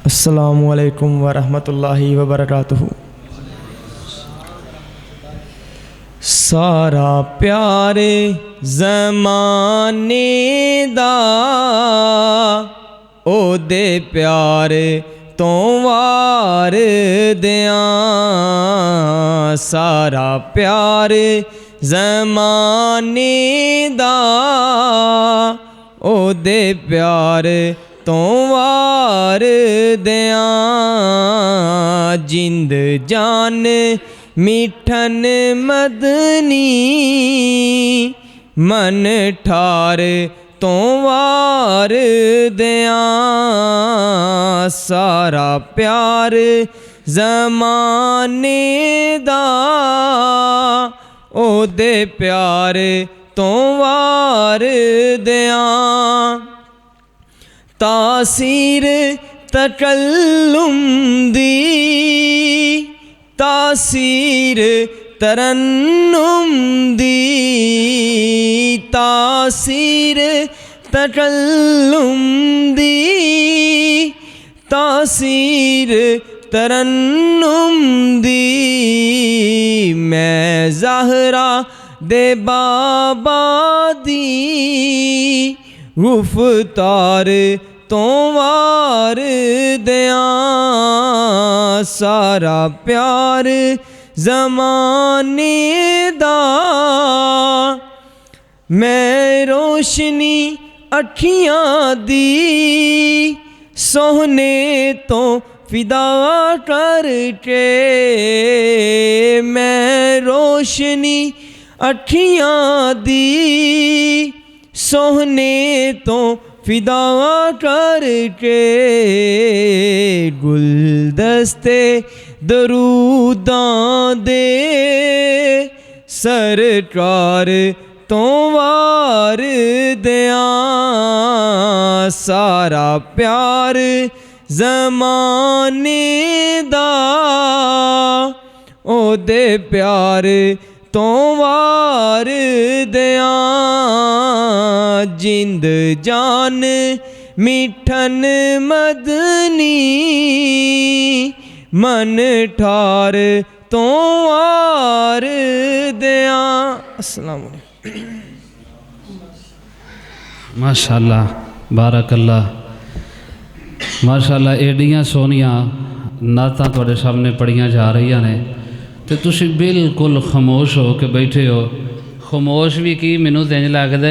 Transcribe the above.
अस्सलामु अलैकुम वरहमतुल्लाहि वबरकातुहू। सारा प्यारे ज़माने दा ओदे प्यारे तो वार दियां, सारा प्यारे ज़माने दा ओदे प्यारे तो वार दियां, जिंद जान मिठन मदनी मन ठार तो वार दियां, सारा प्यार ज़माने दा ओदे प्यारे तो वार दियां, तासीर तकल्लुम दी तासीर तरन्नुम दी, तासीर तकल्लुम दी तासीर तरन्नुम दी, मैं ज़हरा दे बाबा दी गुफ्तार तो वार दियां, सारा प्यार ज़माने दा मैं रोशनी अखियां दी सोहने तो फिदा करके, मैं रोशनी अखियां दी सोहने तो फिदा करके, गुलदस्ते दरूदां दे सरकार तो वार दियां, सारा प्यार ज़माने दा ओदे प्यार तो वार दियां, जिंद जान मिठन मदनी मन ठार तो वार दियां। अस्सलाम वालेकुम। माशाअल्लाह बारकल्लाह माशाअल्लाह, एडियां सोहनियां नातां तुहाडे सामने पढ़ियां जा रही ने तो तुसीं बिल्कुल खामोश हो के बैठे हो। खामोश भी की, मैनूं तो इंज लगदा